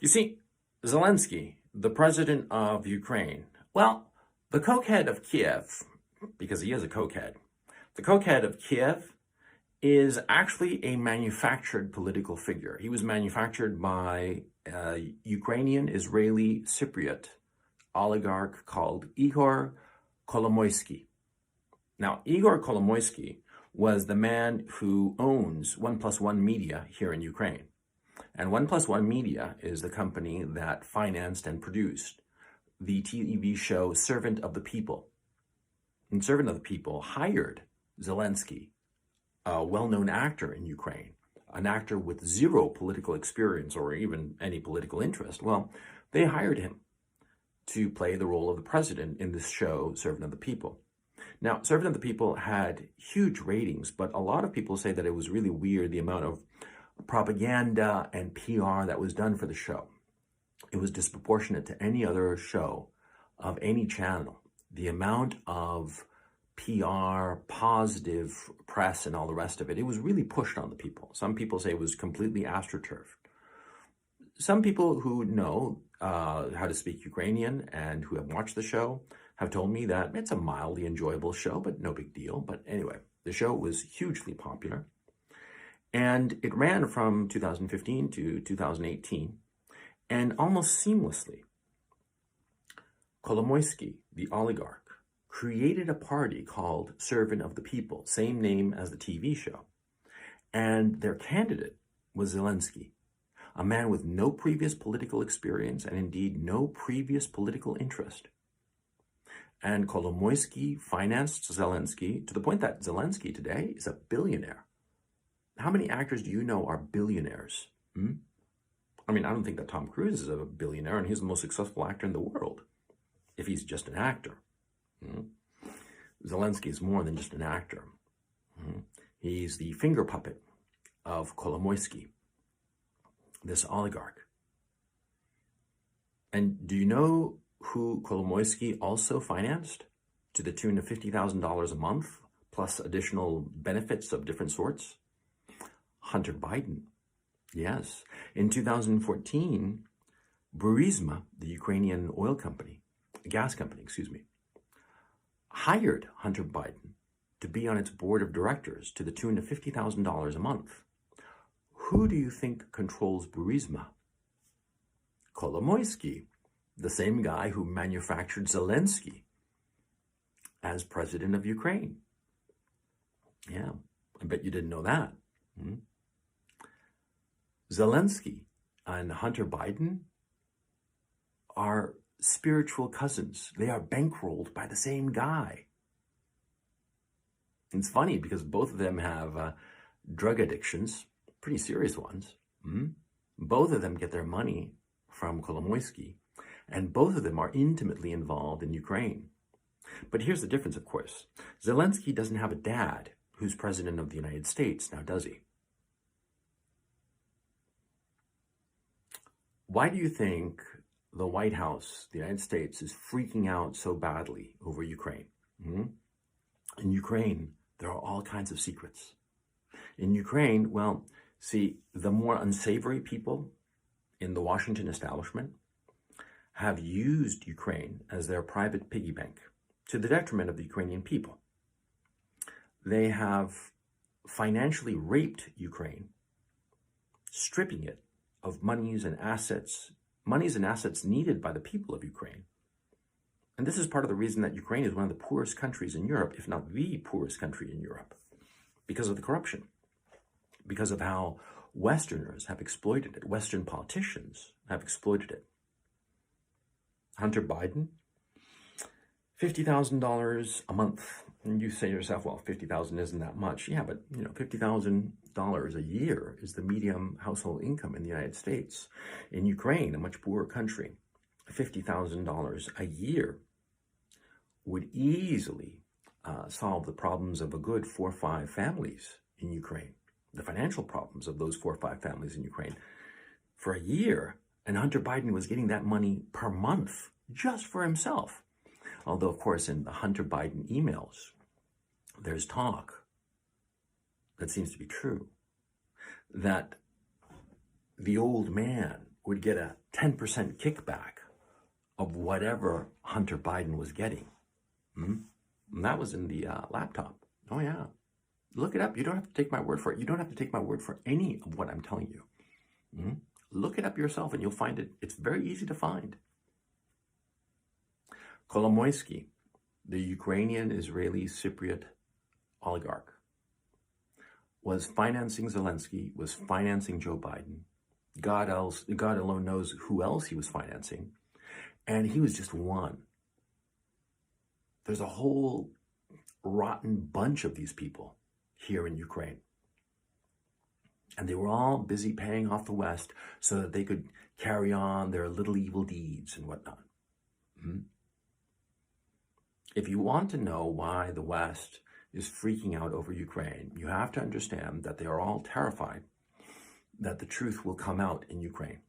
You see, Zelensky, the president of Ukraine, well, the cokehead of Kiev, because he is a cokehead, the cokehead of Kiev is actually a manufactured political figure. He was manufactured by a Ukrainian Israeli Cypriot oligarch called Igor Kolomoisky. Now, Igor Kolomoisky was the man who owns 1+1 Media here in Ukraine. And 1+1 Media is the company that financed and produced the TV show Servant of the People. And Servant of the People hired Zelensky, a well-known actor in Ukraine, an actor with zero political experience or even any political interest. Well, they hired him to play the role of the president in this show, Servant of the People. Now, Servant of the People had huge ratings, but a lot of people say that it was really weird, the amount of propaganda and PR that was done for the show. It was disproportionate to any other show of any channel. The amount of PR, positive press, and all the rest of it, it was really pushed on the people. Some people say it was completely astroturfed. Some people who know how to speak Ukrainian and who have watched the show have told me that it's a mildly enjoyable show, but no big deal. But anyway, the show was hugely popular. And it ran from 2015 to 2018. And almost seamlessly, Kolomoisky, the oligarch, created a party called Servant of the People, same name as the TV show. And their candidate was Zelensky, a man with no previous political experience and indeed no previous political interest. And Kolomoisky financed Zelensky to the point that Zelensky today is a billionaire. How many actors do you know are billionaires? I mean, I don't think that Tom Cruise is a billionaire and he's the most successful actor in the world, if he's just an actor. Zelensky is more than just an actor. He's the finger puppet of Kolomoisky, this oligarch. And do you know who Kolomoisky also financed to the tune of $50,000 a month, plus additional benefits of different sorts? Hunter Biden. Yes. In 2014, Burisma, the Ukrainian oil company, gas company, hired Hunter Biden to be on its board of directors to the tune of $50,000 a month. Who do you think controls Burisma? Kolomoisky, the same guy who manufactured Zelensky as president of Ukraine. Yeah, I bet you didn't know that. Zelensky and Hunter Biden are spiritual cousins. They are bankrolled by the same guy. It's funny because both of them have drug addictions, pretty serious ones. Both of them get their money from Kolomoisky, and both of them are intimately involved in Ukraine. But here's the difference, of course. Zelensky doesn't have a dad who's president of the United States, now does he? Why do you think the White House, the United States, is freaking out so badly over Ukraine? In Ukraine, there are all kinds of secrets. In Ukraine, well, see, the more unsavory people in the Washington establishment have used Ukraine as their private piggy bank to the detriment of the Ukrainian people. They have financially raped Ukraine, stripping it of monies and assets needed by the people of Ukraine. And this is part of the reason that Ukraine is one of the poorest countries in Europe, if not the poorest country in Europe, because of the corruption, because of how Westerners have exploited it, Western politicians have exploited it. Hunter Biden, $50,000 a month. And you say to yourself, well, $50,000 isn't that much. Yeah, but $50,000 a year is the median household income in the United States. In Ukraine, a much poorer country, $50,000 a year would easily solve the problems of a good 4 or 5 families in Ukraine, the financial problems of those 4 or 5 families in Ukraine for a year. And Hunter Biden was getting that money per month just for himself. Although, of course, in the Hunter Biden emails, there's talk that seems to be true, that the old man would get a 10% kickback of whatever Hunter Biden was getting. And that was in the laptop. Oh, yeah. Look it up. You don't have to take my word for it. You don't have to take my word for any of what I'm telling you. Look it up yourself and you'll find it. It's very easy to find. Kolomoisky, the Ukrainian-Israeli Cypriot oligarch, was financing Zelensky, was financing Joe Biden. God alone knows who else he was financing. And he was just one. There's a whole rotten bunch of these people here in Ukraine. And they were all busy paying off the West so that they could carry on their little evil deeds and whatnot. If you want to know why the West is freaking out over Ukraine, you have to understand that they are all terrified that the truth will come out in Ukraine.